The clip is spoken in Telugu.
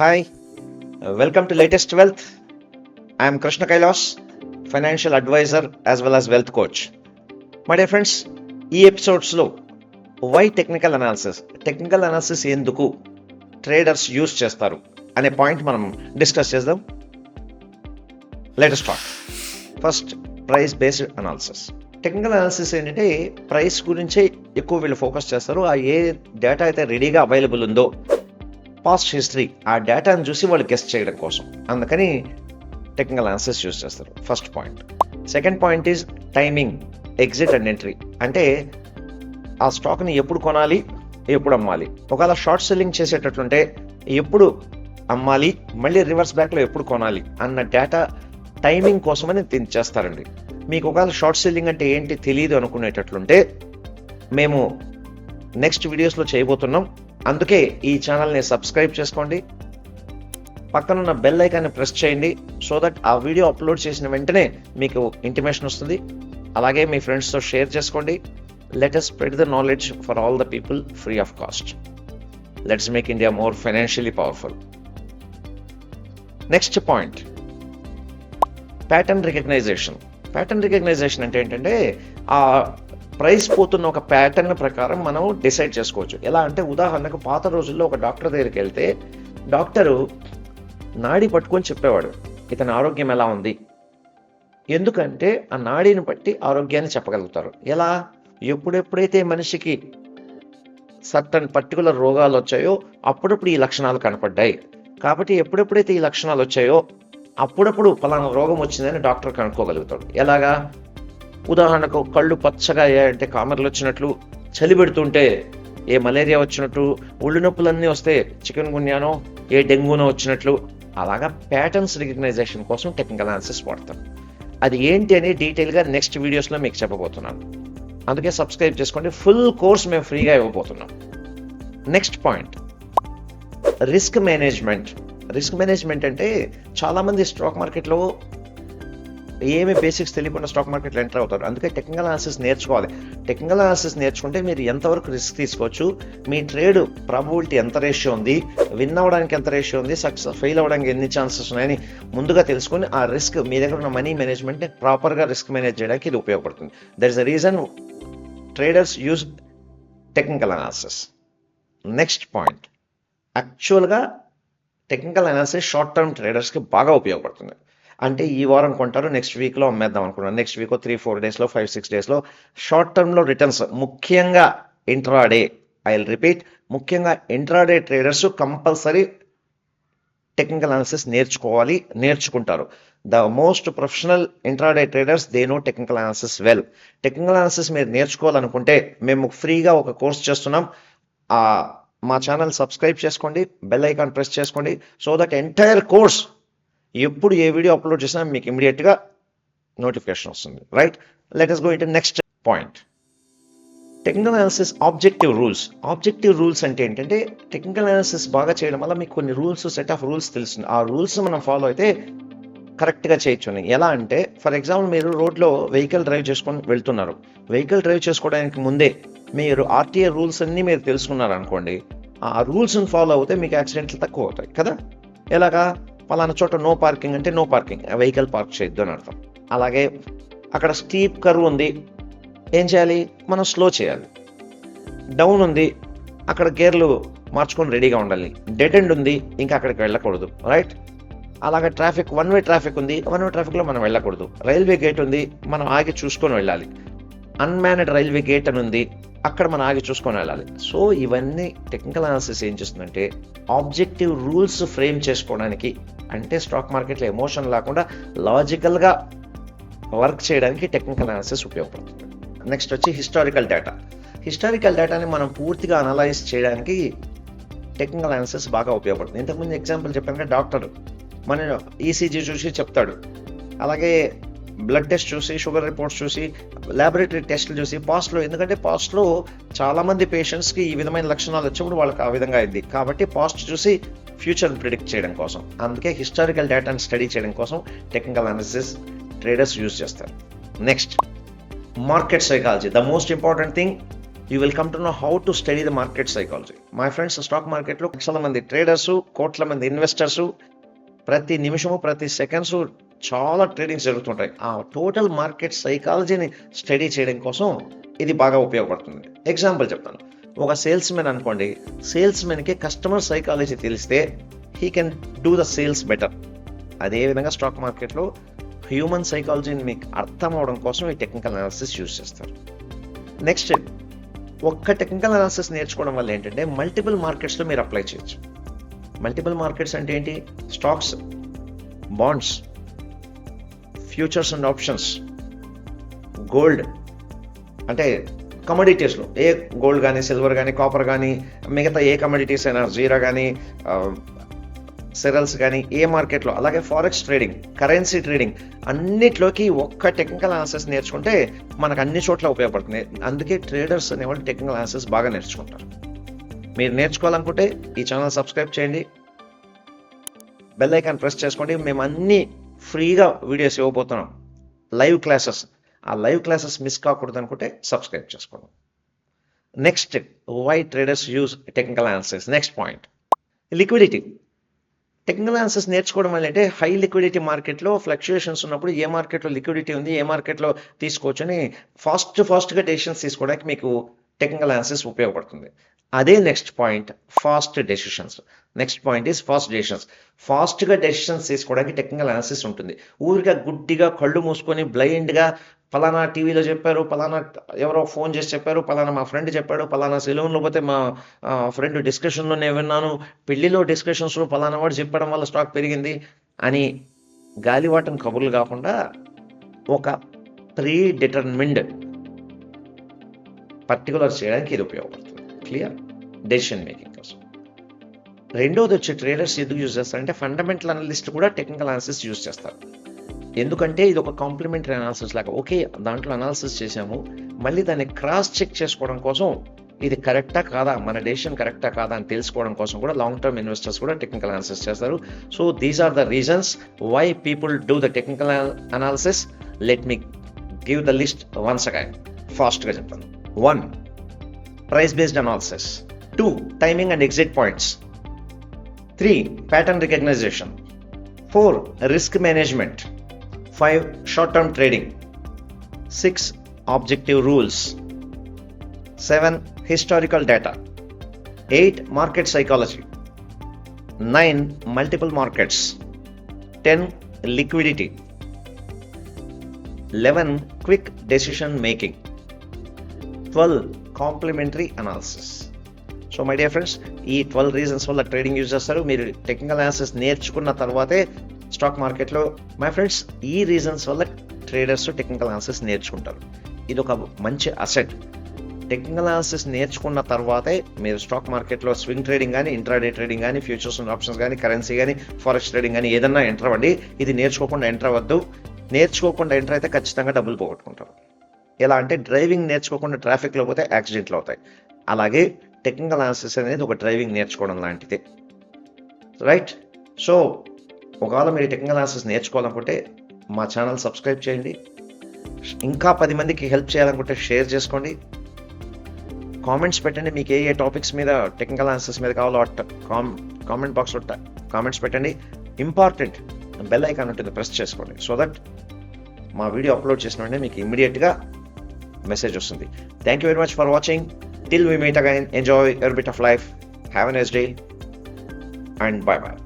Hi, welcome to Latest Wealth. I am Krishna Kailas, financial advisor as well as wealth coach. My dear friends, ఈ ఎపిసోడ్స్లో వై టెక్నికల్ అనాలిసిస్ ఎందుకు ట్రేడర్స్ యూస్ చేస్తారు అనే పాయింట్ మనం డిస్కస్ చేద్దాం. Let us start. First, price based analysis. Technical analysis ఏంటంటే ప్రైస్ గురించే ఎక్కువ వీళ్ళు ఫోకస్ చేస్తారు. ఆ ఏ డేటా అయితే రెడీగా అవైలబుల్ ఉందో, పాస్ట్ హిస్టరీ, ఆ డేటాను చూసి వాళ్ళు గెస్ట్ చేయడం కోసం, అందుకని టెక్నికల్ అనాలిసిస్ యూస్ చేస్తారు. First point. Second point is timing, exit and entry. అంటే ఆ స్టాక్ని ఎప్పుడు కొనాలి, ఎప్పుడు అమ్మాలి. ఒకవేళ షార్ట్ సెల్లింగ్ చేసేటట్లుంటే ఎప్పుడు అమ్మాలి, మళ్ళీ రివర్స్ బ్యాక్లో ఎప్పుడు కొనాలి అన్న డేటా టైమింగ్ కోసమని దీన్ని చేస్తారండి. మీకు ఒకవేళ షార్ట్ సెల్లింగ్ అంటే ఏంటి తెలియదు అనుకునేటట్లుంటే మేము నెక్స్ట్ వీడియోస్లో చేయబోతున్నాం. అందుకే ఈ ఛానల్ని సబ్స్క్రైబ్ చేసుకోండి, పక్కనున్న బెల్ ఐకాన్ని ప్రెస్ చేయండి, సో దట్ ఆ వీడియో అప్లోడ్ చేసిన వెంటనే మీకు ఇంటిమేషన్ వస్తుంది. అలాగే మీ ఫ్రెండ్స్తో షేర్ చేసుకోండి. Let us spread the knowledge for all the people free of cost. Let's make India more financially powerful. Next point, pattern recognition. Pattern recognition అంటే ఏంటంటే ఆ ప్రైస్ పోతున్న ఒక ప్యాటర్న్ ప్రకారం మనం డిసైడ్ చేసుకోవచ్చు. ఎలా అంటే ఉదాహరణకు పాత రోజుల్లో ఒక డాక్టర్ దగ్గరికి వెళ్తే డాక్టరు నాడి పట్టుకొని చెప్పేవాడు ఇతని ఆరోగ్యం ఎలా ఉంది. ఎందుకంటే ఆ నాడిని బట్టి ఆరోగ్యాన్ని చెప్పగలుగుతారు. ఎలా? ఎప్పుడెప్పుడైతే మనిషికి సర్టన్ పర్టికులర్ రోగాలు వచ్చాయో అప్పుడప్పుడు ఈ లక్షణాలు కనపడ్డాయి. కాబట్టి ఎప్పుడెప్పుడైతే ఈ లక్షణాలు వచ్చాయో అప్పుడప్పుడు పలానా రోగం వచ్చిందని డాక్టర్ కనుక్కోగలుగుతాడు. ఎలాగా? ఉదాహరణకు కళ్ళు పచ్చగా అయ్యాయంటే కామెర్లు వచ్చినట్లు, చలి పెడుతుంటే ఏ మలేరియా వచ్చినట్టు, ఒళ్ళు నొప్పులన్నీ వస్తే చికెన్ గున్యానో ఏ డెంగ్యూనో వచ్చినట్లు. అలాగా ప్యాటర్న్స్ రికగ్నైజేషన్ కోసం టెక్నికల్ అనాలిసిస్ వాడతాం. అది ఏంటి అని డీటెయిల్గా నెక్స్ట్ వీడియోస్లో మీకు చెప్పబోతున్నాను. అందుకే సబ్స్క్రైబ్ చేసుకోండి. ఫుల్ కోర్స్ మేము ఫ్రీగా ఇవ్వబోతున్నాం. Next point, risk management. Risk management అంటే చాలామంది స్టాక్ మార్కెట్లో ఏమి బేసిక్స్ తెలియకుండా స్టాక్ మార్కెట్లో ఎంటర్ అవుతారు. అందుకే టెక్నికల్ అనాలిసిస్ నేర్చుకోవాలి. టెక్నికల్ అనాలిసిస్ నేర్చుకుంటే మీరు ఎంతవరకు రిస్క్ తీసుకోవచ్చు, మీ ట్రేడ్ ప్రాబబిలిటీ ఎంత రేషియో ఉంది, విన్ అవ్వడానికి ఎంత రేషియో ఉంది, సక్సెస్ ఫెయిల్ అవ్వడానికి ఎన్ని ఛాన్సెస్ ఉన్నాయని ముందుగా తెలుసుకొని ఆ రిస్క్, మీ దగ్గర ఉన్న మనీ మేనేజ్మెంట్ని ప్రాపర్గా రిస్క్ మేనేజ్ చేయడానికి ఇది ఉపయోగపడుతుంది. That is the reason traders use technical analysis. Next point, యాక్చువల్గా టెక్నికల్ అనాలిసిస్ షార్ట్ టర్మ్ ట్రేడర్స్కి బాగా ఉపయోగపడుతుంది. అంటే ఈ వారం కొంటారు, నెక్స్ట్ వీక్లో అమ్మేద్దాం అనుకున్నాను, నెక్స్ట్ వీక్ 3-4 డేస్లో 5-6 డేస్లో షార్ట్ టర్మ్లో రిటర్న్స్, ముఖ్యంగా ఇంట్రాడే, ఐ విల్ రిపీట్, ముఖ్యంగా intraday traders compulsory technical analysis నేర్చుకుంటారు. The most professional intraday traders they know technical analysis well. Technical analysis మీరు నేర్చుకోవాలనుకుంటే మేము ఫ్రీగా ఒక కోర్స్ చేస్తున్నాం. మా ఛానల్ సబ్స్క్రైబ్ చేసుకోండి, బెల్ ఐకాన్ ప్రెస్ చేసుకోండి, సో దట్ ఎంటైర్ కోర్స్ ఎప్పుడు ఏ వీడియో అప్లోడ్ చేసినా మీకు ఇమీడియట్గా నోటిఫికేషన్ వస్తుంది. Right, let us go into next point, technical analysis objective rules. Objective rules అంటే ఏంటంటే టెక్నికల్ అనాలిసిస్ బాగా చేయడం వల్ల మీకు కొన్ని రూల్స్, సెట్ ఆఫ్ రూల్స్ తెలుస్తుంది. ఆ రూల్స్ మనం ఫాలో అయితే కరెక్ట్గా చేయొచ్చు. ఎలా అంటే, ఫర్ ఎగ్జాంపుల్, మీరు రోడ్లో వెహికల్ డ్రైవ్ చేసుకొని వెళ్తున్నారు. వెహికల్ డ్రైవ్ చేసుకోవడానికి ముందే మీరు ఆర్టీఏ రూల్స్ అన్నీ మీరు తెలుసుకున్నారు అనుకోండి, ఆ రూల్స్ని ఫాలో అవుతే మీకు యాక్సిడెంట్లు తక్కువ అవుతాయి కదా. ఎలాగా? పలానా చోట నో పార్కింగ్ అంటే నో పార్కింగ్, వెహికల్ పార్క్ చేయొద్దు అని అర్థం. అలాగే అక్కడ స్టీప్ కర్వ్ ఉంది, ఏం చేయాలి? మనం స్లో చేయాలి. డౌన్ ఉంది, అక్కడ గేర్లు మార్చుకొని రెడీగా ఉండాలి. డెడ్ ఎండ్ ఉంది, ఇంకా అక్కడికి వెళ్ళకూడదు. రైట్? అలాగే ట్రాఫిక్, వన్ వే ట్రాఫిక్ ఉంది, వన్ వే ట్రాఫిక్లో మనం వెళ్ళకూడదు. రైల్వే గేట్ ఉంది, మనం ఆగి చూసుకొని వెళ్ళాలి. అన్మ్యాన్డ్ రైల్వే గేట్ అని ఉంది, అక్కడ మనం ఆగి చూసుకొని వెళ్ళాలి. సో ఇవన్నీ టెక్నికల్ అనాలిసిస్ ఏం చేస్తుందంటే ఆబ్జెక్టివ్ రూల్స్ ఫ్రేమ్ చేసుకోవడానికి, అంటే స్టాక్ మార్కెట్లో ఎమోషన్ లేకుండా లాజికల్గా వర్క్ చేయడానికి టెక్నికల్ అనాలిసిస్ ఉపయోగపడుతుంది. నెక్స్ట్ వచ్చి హిస్టారికల్ డేటా. హిస్టారికల్ డేటాని మనం పూర్తిగా అనలైజ్ చేయడానికి టెక్నికల్ అనాలిసిస్ బాగా ఉపయోగపడుతుంది. ఇంతకుముందు ఎగ్జాంపుల్ చెప్పాను కదా, డాక్టర్ మన ఈసీజీ చూసి చెప్తాడు, అలాగే బ్లడ్ టెస్ట్ చూసి, షుగర్ రిపోర్ట్స్ చూసి, ల్యాబొరేటరీ టెస్ట్లు చూసి, ఎందుకంటే పాస్ట్లో చాలామంది పేషెంట్స్కి ఈ విధమైన లక్షణాలు వచ్చినప్పుడు వాళ్ళకి ఆ విధంగా అయింది. కాబట్టి పాస్ట్ చూసి ఫ్యూచర్ ప్రిడిక్ట్ చేయడం కోసం, అందుకే హిస్టారికల్ డేటాను స్టడీ చేయడం కోసం టెక్నికల్ అనాలిసిస్ ట్రేడర్స్ యూజ్ చేస్తారు. Next, market psychology. The most important thing you will come to know how to study the market psychology. My friends, stock మార్కెట్లో లక్షల మంది ట్రేడర్స్, కోట్ల మంది ఇన్వెస్టర్స్, ప్రతి నిమిషము ప్రతి సెకండ్స్ చాలా ట్రేడింగ్స్ జరుగుతుంటాయి. ఆ టోటల్ మార్కెట్ సైకాలజీని స్టడీ చేయడం కోసం ఇది బాగా ఉపయోగపడుతుంది. ఎగ్జాంపుల్ చెప్తాను. ఒక సేల్స్ మెన్ అనుకోండి, సేల్స్ మెన్కి కస్టమర్ సైకాలజీ తెలిస్తే he can do the sales better. అదేవిధంగా స్టాక్ మార్కెట్లో హ్యూమన్ సైకాలజీని మీకు అర్థం అవడం కోసం ఈ టెక్నికల్ అనాలిసిస్ యూజ్ చేస్తారు. నెక్స్ట్, ఒక్క టెక్నికల్ అనాలిసిస్ నేర్చుకోవడం వల్ల ఏంటంటే మల్టిపుల్ మార్కెట్స్లో మీరు అప్లై చేయొచ్చు. మల్టిపుల్ మార్కెట్స్ అంటే ఏంటి? Stocks, bonds, futures and options, gold, అంటే కమోడిటీస్లో ఏ గోల్డ్ కానీ, సిల్వర్ కానీ, కాపర్ కానీ, మిగతా ఏ కమోడిటీస్ అయినా, జీరా కానీ, సెరల్స్ కానీ, ఏ మార్కెట్లో, అలాగే ఫారెక్స్ ట్రేడింగ్, కరెన్సీ ట్రేడింగ్, అన్నిట్లోకి ఒక్క టెక్నికల్ అనాలిసిస్ నేర్చుకుంటే మనకు అన్ని చోట్ల ఉపయోగపడుతుంది. అందుకే ట్రేడర్స్ అనేవాళ్ళు టెక్నికల్ అనాలిసిస్ బాగా నేర్చుకుంటారు. మీరు నేర్చుకోవాలనుకుంటే ఈ ఛానల్ సబ్స్క్రైబ్ చేయండి, బెల్ ఐకాన్ ప్రెస్ చేసుకోండి. మేము అన్ని ఫ్రీగా వీడియోస్ ఇవ్వబోతున్నాం, లైవ్ క్లాసెస్. ఆ లైవ్ క్లాసెస్ మిస్ కాకూడదు అనుకుంటే సబ్స్క్రైబ్ చేసుకోండి. Next, why traders use technical analysis. Next point, liquidity. Technical analysis నేర్చుకోవడం వల్ల అంటే హై లిక్విడిటీ మార్కెట్లో ఫ్లక్చుయేషన్స్ ఉన్నప్పుడు ఏ మార్కెట్లో లిక్విడిటీ ఉంది, ఏ మార్కెట్లో తీసుకోవచ్చు అని ఫాస్ట్గా డెసిషన్స్ తీసుకోవడానికి మీకు టెక్నికల్ అనాలిసిస్ ఉపయోగపడుతుంది. అదే next point, fast decisions. Next point is fast decisions. ఫాస్ట్గా డెసిషన్స్ తీసుకోవడానికి టెక్నికల్ అనాలిసిస్ ఉంటుంది. ఊరిగా గుడ్డిగా కళ్ళు మూసుకొని బ్లైండ్గా పలానా టీవీలో చెప్పారు, పలానా ఎవరో ఫోన్ చేసి చెప్పారు, పలానా మా ఫ్రెండ్ చెప్పాడు, పలానా సెలూన్లో పోతే మా ఫ్రెండ్ డిస్కషన్లో నేను విన్నాను, పెళ్లిలో డిస్కషన్స్లో పలానా వాడు చెప్పడం వల్ల స్టాక్ పెరిగింది అని గాలివాటం కబుర్లు కాకుండా ఒక ప్రీ డిటర్మిన్డ్ పర్టికులర్ చేయడానికి ఇది ఉపయోగపడుతుంది. క్లియర్? డెసిషన్ మేకింగ్ కోసం. రెండోది వచ్చి ట్రేడర్స్ ఎందుకు యూజ్ చేస్తారంటే ఫండమెంటల్ అనలిస్ట్ కూడా టెక్నికల్ అనాలిసిస్ యూజ్ చేస్తారు. ఎందుకంటే ఇది ఒక కాంప్లిమెంటరీ అనాలిసిస్ లాగా. ఓకే, దాంట్లో అనాలిసిస్ చేసాము, మళ్ళీ దాన్ని క్రాస్ చెక్ చేసుకోవడం కోసం ఇది కరెక్టా కాదా, మన డెసిషన్ కరెక్టా కాదా అని తెలుసుకోవడం కోసం కూడా లాంగ్ టర్మ్ ఇన్వెస్టర్స్ కూడా టెక్నికల్ అనాలిసిస్ చేస్తారు. So these are the reasons why people do the technical analysis. Let me give the list once again. ఫాస్ట్గా చెప్తాను. 1. Price based analysis. 2. Timing and exit points. 3. Pattern recognition. 4. Risk management. 5. Short term trading. 6. Objective rules. 7. Historical data. 8. Market psychology. 9. Multiple markets. 10. Liquidity. 11. Quick decision making. 12. Complementary analysis. So my dear friends, ఈ 12 రీజన్స్ వల్ల ట్రేడింగ్ యూజ్ చేస్తారు. మీరు టెక్నికల్ అనాలిసిస్ నేర్చుకున్న తర్వాతే స్టాక్ మార్కెట్లో మై ఫ్రెండ్స్ ఈ రీజన్స్ వల్ల ట్రేడర్స్ టెక్నికల్ అనాలిసిస్ నేర్చుకుంటారు. ఇది ఒక మంచి అసెట్. టెక్నికల్ అనాలిసిస్ నేర్చుకున్న తర్వాతే మీరు స్టాక్ మార్కెట్లో స్వింగ్ ట్రేడింగ్ కానీ, ఇంట్రాడే ట్రేడింగ్ కానీ, ఫ్యూచర్స్ అండ్ ఆప్షన్స్ కానీ, కరెన్సీ కానీ, ఫారెక్స్ ట్రేడింగ్ కానీ ఏదన్నా ఎంటర్ అవ్వండి. ఇది నేర్చుకోకుండా ఎంటర్ అవ్వద్దు. నేర్చుకోకుండా ఎంటర్ అయితే ఖచ్చితంగా డబ్బులు పోగొట్టుకుంటారు. ఎలా అంటే డ్రైవింగ్ నేర్చుకోకుండా ట్రాఫిక్లో పోతే యాక్సిడెంట్లు అవుతాయి. అలాగే టెక్నికల్ అనాలిసిస్ అనేది ఒక డ్రైవింగ్ నేర్చుకోవడం లాంటిదే, రైట్? సో ఒకవేళ మీరు టెక్నికల్ అనాలిసిస్ నేర్చుకోవాలనుకుంటే మా ఛానల్ సబ్స్క్రైబ్ చేయండి. ఇంకా 10 మందికి హెల్ప్ చేయాలనుకుంటే షేర్ చేసుకోండి. కామెంట్స్ పెట్టండి, మీకు ఏ టాపిక్స్ మీద టెక్నికల్ అనాలిసిస్ మీద కావాలో కామెంట్ బాక్స్లో కామెంట్స్ పెట్టండి. ఇంపార్టెంట్, బెల్ ఐకాన్ ఉంటుంది, ప్రెస్ చేసుకోండి. సో దట్ మా వీడియో అప్లోడ్ చేసిన వెంటనే మీకు ఇమ్మీడియట్గా మెసేజ్ వస్తుంది. Thank you very much for watching. Till we meet again, enjoy your bit of life. Have a nice day and bye bye.